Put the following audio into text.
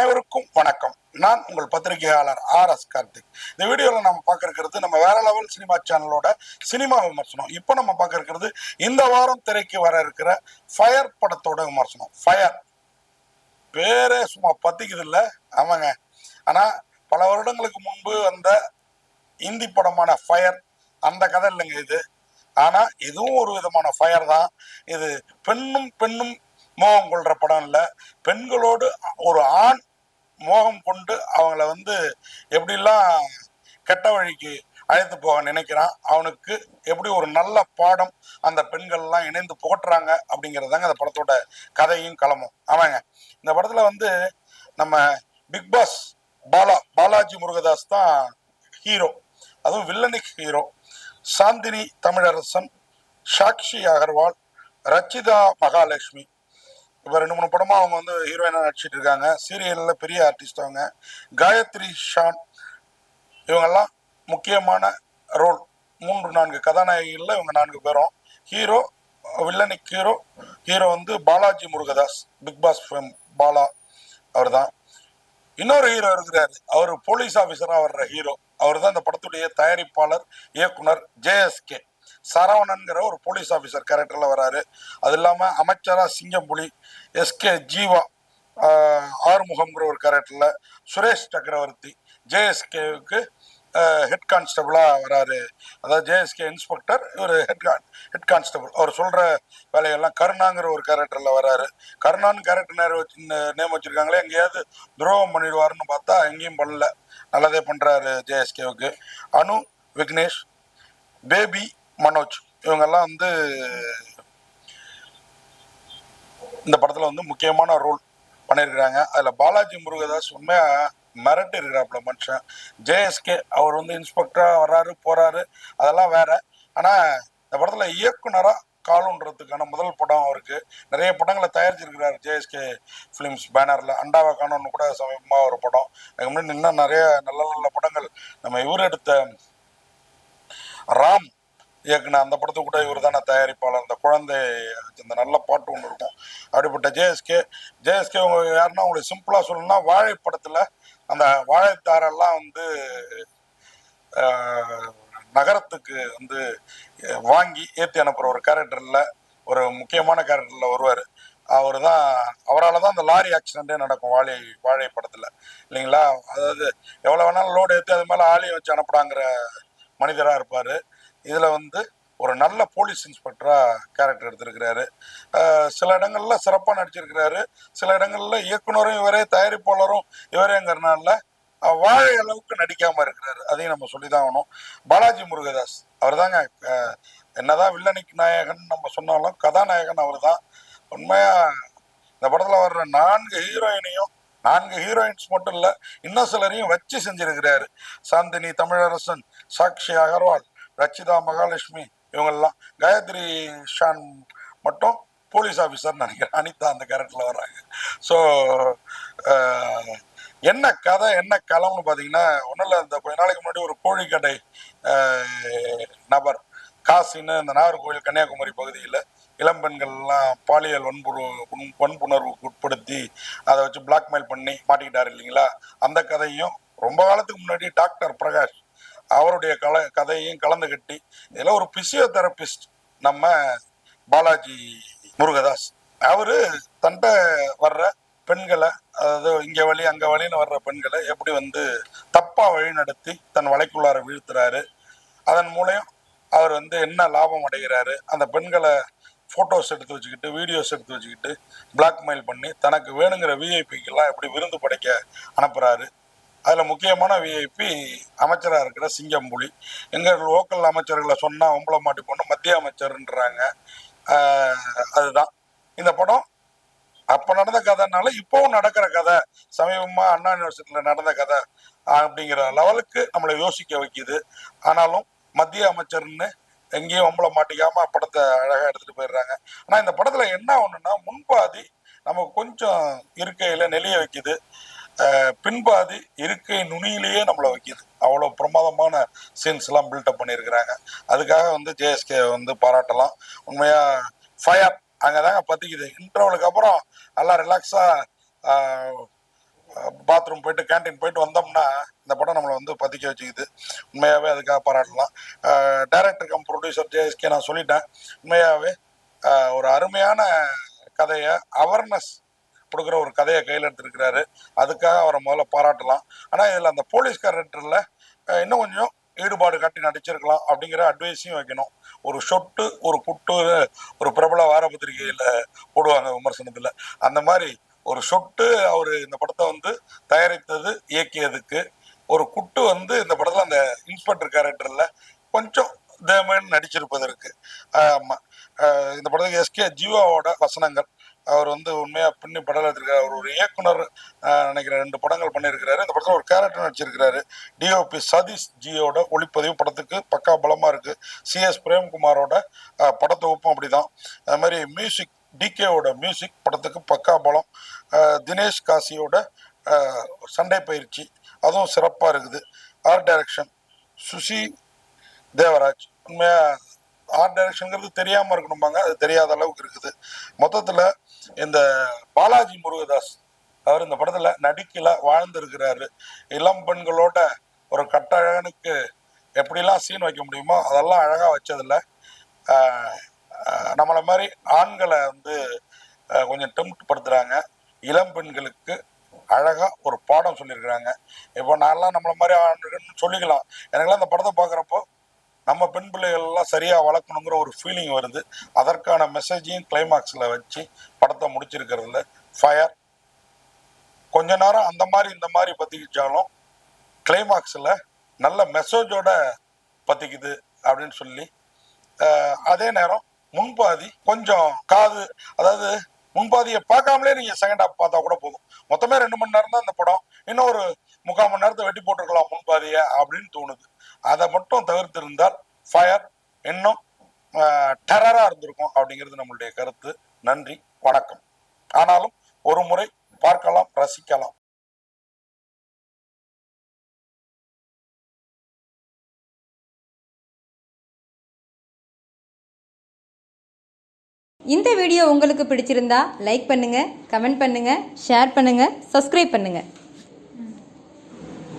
அனைவருக்கும் வணக்கம். நான் உங்கள் பத்திரிகையாளர் ஆர்.எஸ். கார்த்திக். இந்த வீடியோவில் நம்ம பார்க்க இருக்கிறது நம்ம வேற லெவல் சினிமா சேனலோட சினிமா விமர்சனம். இப்போ நம்ம பார்க்க இருக்கிறது இந்த வாரம் திரைக்கு வர இருக்கிற ஃபயர் படத்தோட விமர்சனம். ஃபயர் பேரே சும்மா பத்திக்குது இல்லை? ஆமாங்க. ஆனால் பல வருடங்களுக்கு முன்பு வந்த இந்தி படமான ஃபயர் அந்த கதை இல்லைங்க இது. ஆனால் இதுவும் ஒரு விதமான ஃபயர் தான். இது பெண்ணும் மோகம் கொள்ற படம் இல்லை. பெண்களோடு ஒரு ஆண் மோகம் கொண்டு அவங்கள எப்படிலாம் கெட்ட வழிக்கு அழைத்து போக நினைக்கிறான், அவனுக்கு எப்படி ஒரு நல்ல பாடம் அந்த பெண்கள்லாம் இணைந்து புகட்டுறாங்க அப்படிங்கிறதாங்க அந்த படத்தோட கதையும் களமும். ஆமாங்க, இந்த படத்துல நம்ம பிக் பாஸ் பாலாஜி முருகதாஸ் தான் ஹீரோ, அதுவும் வில்லனிக் ஹீரோ. சாந்தினி தமிழரசன், சாக்ஷி அகர்வால், ரச்சிதா மகாலட்சுமி, இப்போ 2-3 படமா அவங்க ஹீரோயினா நடிச்சிட்டு இருக்காங்க. சீரியல்ல பெரிய ஆர்டிஸ்ட் அவங்க. காயத்ரி ஷான், இவங்கெல்லாம் முக்கியமான ரோல். 3-4 கதாநாயகிகள்ல இவங்க 4 பேரும் ஹீரோ. வில்லனிக் hero Balaji Murugadas, Bigg Boss Bala அவர் தான். இன்னொரு ஹீரோ இருக்கிறாரு, அவர் போலீஸ் ஆபீசரா வர்ற ஹீரோ. அவர் தான் இந்த படத்துடைய தயாரிப்பாளர் இயக்குனர் ஜேஎஸ்கே. சரவணன்கிற ஒரு போலீஸ் ஆபீசர் கேரக்டர்ல வராரு. அது இல்லாம அமைச்சரா சிங்கம்புலி, எஸ்கே ஜீவா, ஆறுமுகம்ங்கிற ஒரு கேரக்டர்ல, சுரேஷ் சக்கரவர்த்தி ஜேஎஸ்கேவுக்கு ஹெட் கான்ஸ்டபிளா வராரு. அதாவது ஜேஎஸ்கே இன்ஸ்பெக்டர், இவர் ஹெட் கான்ஸ்டபிள். அவர் சொல்ற வேலையெல்லாம் கருணாங்கிற ஒரு கேரக்டர்ல வராரு. கருணான்னு கேரக்டர் நேம் வச்சிருக்காங்களே, எங்கேயாவது துரோகம் பண்ணிடுவாருன்னு பார்த்தா எங்கேயும் பண்ணல, நல்லதே பண்றாரு ஜேஎஸ்கேவுக்கு. அனு, விக்னேஷ், பேபி, மனோஜ், இவங்கெல்லாம் இந்த படத்துல முக்கியமான ரோல் பண்ணியிருக்கிறாங்க. அதுல பாலாஜி முருகதாஸ் உண்மையா மிரட்டு இருக்கிறாப்புல மனுஷன். ஜேஎஸ்கே அவர் இன்ஸ்பெக்டரா வர்றாரு போறாரு, அதெல்லாம் வேற. ஆனா இந்த படத்துல இயக்குனரா காலுன்றதுக்கான முதல் படம் அவருக்கு. நிறைய படங்களை தயாரிச்சிருக்கிறாரு ஜேஎஸ்கே பிலிம்ஸ் பேனர்ல. அண்டாவா காணுன்னு கூட சமீபமா ஒரு படம். அதுக்கு முன்னாடி இன்னும் நிறைய நல்ல படங்கள் நம்ம இவர் எடுத்த ராம் இயக்குன அந்த படத்துக்கு கூட இவர் தானே தயாரிப்பாளர். அந்த குழந்தை இந்த நல்ல பாட்டு ஒன்று இருக்கும். அப்படிப்பட்ட ஜேஎஸ்கே யாருன்னா உங்களுக்கு சிம்பிளா சொல்லணும்னா, வாழை படத்துல அந்த வாழைத்தாரெல்லாம் நகரத்துக்கு வாங்கி ஏற்றி அனுப்புற ஒரு கேரக்டர்ல, ஒரு முக்கியமான கேரக்டர்ல வருவார். அவரால் தான் அந்த லாரி ஆக்சிடென்டே நடக்கும் வாழை படத்துல, இல்லைங்களா? அதாவது எவ்வளவு வேணாலும் லோடு ஏற்றி அது மேல ஆலையை வச்சு அனுப்புறாங்கிற மனிதரா இருப்பாரு. இதுல ஒரு நல்ல போலீஸ் இன்ஸ்பெக்டரா கேரக்டர் எடுத்திருக்கிறாரு. சில இடங்கள்ல சிறப்பா நடிச்சிருக்கிறாரு. சில இடங்கள்ல இயக்குனரும் இவரே, தயாரிப்பாளரும் இவரேங்கிறனால வாழை அளவுக்கு நடிக்காம இருக்கிறாரு. அதையும் நம்ம சொல்லிதான் ஆகணும். பாலாஜி முருகதாஸ் அவர் தாங்க, என்னதான் வில்லனிக் நாயகன் நம்ம சொன்னாலும் கதாநாயகன் அவர் தான். உண்மையா இந்த படத்துல வர்ற 4 ஹீரோயினையும், 4 ஹீரோயின்ஸ் மட்டும் இல்ல, இன்னும் சிலரையும் வச்சு செஞ்சிருக்கிறாரு. சாந்தினி தமிழரசன், சாக்ஷி அகர்வால், ரச்சிதா மகாலட்சுமி, இவங்கெல்லாம். காயத்ரி ஷான் மட்டும் போலீஸ் ஆஃபீஸர் நினைக்கிறேன், அனிதா அந்த கேரக்டர்ல வர்றாங்க. ஸோ என்ன கதை என்ன களம்னு பார்த்தீங்கன்னா, ஒன்றும் இல்லை, இந்த கொஞ்ச நாளைக்கு முன்னாடி ஒரு கோழிக்கடை நபர் காசின்னு இந்த நாகர்கோவில் கன்னியாகுமரி பகுதியில் இளம்பெண்கள்லாம் பாலியல் வன்புணர்வுக்கு உட்படுத்தி அதை வச்சு பிளாக்மெயில் பண்ணி மாட்டிக்கிட்டாரு இல்லைங்களா? அந்த கதையும் ரொம்ப காலத்துக்கு முன்னாடி டாக்டர் பிரகாஷ் அவருடைய கதையும் கலந்து கட்டி, இதில் ஒரு பிசியோதெரபிஸ்ட் நம்ம பாலாஜி முருகதாஸ், அவரு தன்ட்ட வர்ற பெண்களை, அதாவது இங்க வழி அங்க வழின்னு வர்ற பெண்களை எப்படி தப்பா வழி நடத்தி தன் வலைக்குள்ளார வீழ்த்துறாரு. அதன் மூலம் அவர் என்ன லாபம் அடைகிறாரு, அந்த பெண்களை போட்டோஸ் எடுத்து வச்சுக்கிட்டு, வீடியோஸ் எடுத்து வச்சுக்கிட்டு பிளாக்மெயில் பண்ணி தனக்கு வேணுங்கிற விஐபிக்கெல்லாம் எப்படி விருந்து படைக்க அனுப்புறாரு. அதுல முக்கியமான விஐபி அமைச்சரா இருக்கிற சிங்கம்புலி. எங்க லோக்கல் அமைச்சர்களை சொன்னா ஒம்பளை மாட்டி போன மத்திய அமைச்சர்ன்றாங்க. அதுதான் இந்த படம். அப்ப நடந்த கதைனால இப்பவும் நடக்கிற கதை, சமீபமா அண்ணா யூனிவர்சிட்டியில நடந்த கதை அப்படிங்கிற லெவலுக்கு நம்மளை யோசிக்க வைக்குது. ஆனாலும் மத்திய அமைச்சர்னு எங்கேயும் ஒம்பளை மாட்டிக்காம படத்தை அழகா எடுத்துட்டு போயிடுறாங்க. ஆனா இந்த படத்துல என்ன ஒண்ணுன்னா, முன்பாதி நமக்கு கொஞ்சம் இருக்கையில நெளிய வைக்குது, பின்பாதி இருக்கை நுனியிலேயே நம்மளை வைக்குது. அவ்வளோ பிரமாதமான சீன்ஸ் எல்லாம் பில்டப் பண்ணியிருக்கிறாங்க. அதுக்காக ஜேஎஸ்கே பாராட்டலாம். உண்மையா ஃபயர் அங்கதாங்க பத்திக்குது. இன்டர்வலுக்கு அப்புறம் நல்லா ரிலாக்ஸா பாத்ரூம் போயிட்டு கேன்டீன் போயிட்டு வந்தோம்னா இந்த படம் நம்மளை வந்து பற்றிக்க வச்சுக்குது. உண்மையாகவே அதுக்காக பாராட்டலாம். டைரக்டர் கம் ப்ரொடியூசர் ஜேஎஸ்கே நான் சொல்லிட்டேன். உண்மையாகவே ஒரு அருமையான கதையை, அவேர்னஸ் கொடுக்குற ஒரு கதையை கையில் எடுத்துருக்கிறாரு. அதுக்காக அவரை முதல்ல பாராட்டலாம். ஆனால் இதில் அந்த போலீஸ் கேரக்டரில் இன்னும் கொஞ்சம் ஈடுபாடு காட்டி நடிச்சிருக்கலாம் அப்படிங்கிற அட்வைஸையும் வைக்கணும். ஒரு சொட்டு ஒரு குட்டு ஒரு பிரபல வார பத்திரிகையில் போடுவாங்க விமர்சனத்தில். அந்த மாதிரி ஒரு சொட்டு அவர் இந்த படத்தை வந்து தயாரித்தது, இயக்கியதுக்கு, ஒரு குட்டு வந்து இந்த படத்தில் அந்த இன்ஸ்பெக்டர் கேரக்டரில் கொஞ்சம் தேமன் நடிச்சிருப்பதற்கு. இந்த படத்துக்கு எஸ்கே ஜீவாவோட வசனங்கள். அவர் வந்து உண்மையாக பின்னி படம் எடுத்திருக்காரு. அவர் ஒரு இயக்குனர் நினைக்கிற 2 படங்கள் பண்ணியிருக்கிறாரு. இந்த படத்தில் ஒரு கேரக்டர் நடிச்சிருக்கிறாரு. டிஓபி சதீஷ் ஜியோட ஒளிப்பதிவு படத்துக்கு பக்கா பலமாக இருக்குது. சிஎஸ் பிரேம்குமாரோட படத்தொகுப்பும் அப்படிதான். அது மாதிரி மியூசிக், டிகேவோட மியூசிக் படத்துக்கு பக்கா பலம். தினேஷ் காசியோட சண்டை பயிற்சி அதுவும் சிறப்பாக இருக்குது. Art direction Susi Devaraj. உண்மையாக ஆர்ட் டைரக்ஷனுங்கிறது தெரியாமல் இருக்கணும்பாங்க, அது தெரியாத அளவுக்கு இருக்குது. மொத்தத்தில் இந்த பாலாஜி முருகதாஸ் அவர் இந்த படத்தில் நடிக்கல, வாழ்ந்துருக்கிறாரு. இளம் பெண்களோட ஒரு கட்டழகனுக்கு எப்படிலாம் சீன் வைக்க முடியுமோ அதெல்லாம் அழகாக வச்சதில்ல. நம்மளை மாதிரி ஆண்களை வந்து கொஞ்சம் டெம்ப்ட் படுத்துகிறாங்க. இளம் பெண்களுக்கு அழகாக ஒரு பாடம் சொல்லியிருக்கிறாங்க. இப்போ நான்லாம் நம்மளை மாதிரி ஆண்கள்னு சொல்லிக்கலாம். எனக்குலாம் இந்த படத்தை பார்க்குறப்போ நம்ம பெண் பிள்ளைகள்லாம் சரியாக வளர்க்கணுங்கிற ஒரு ஃபீலிங் வருது. அதற்கான மெசேஜையும் கிளைமாக்ஸில் வச்சு படத்தை முடிச்சிருக்கிறதுல ஃபயர். கொஞ்ச நேரம் அந்த மாதிரி இந்த மாதிரி பற்றிக்கிச்சாலும் கிளைமாக்ஸில் நல்ல மெசேஜோட பற்றிக்குது அப்படின்னு சொல்லி, அதே நேரம் முன்பாதி கொஞ்சம் காது, அதாவது முன்பாதியை பார்க்காமலே நீங்கள் செகண்ட் ஹாஃப் பார்த்தா கூட போதும். மொத்தமே 2 மணி நேரம் தான் இந்த படம். இன்னும் ஒரு 3/4 மணி நேரத்தை வெட்டி போட்டிருக்கலாம் முன்பாதியை அப்படின்னு தோணுது. அதை மட்டும் தவிர்த்திருந்தால் ஃபயர் இன்னும் டெரராக இருந்திருக்கும் அப்படிங்கிறது நம்மளுடைய கருத்து. நன்றி, வணக்கம். ஆனாலும் ஒரு முறை பார்க்கலாம், ரசிக்கலாம். இந்த வீடியோ உங்களுக்கு பிடிச்சிருந்தா லைக் பண்ணுங்கள், கமெண்ட் பண்ணுங்கள், ஷேர் பண்ணுங்கள், சப்ஸ்கிரைப் பண்ணுங்கள்.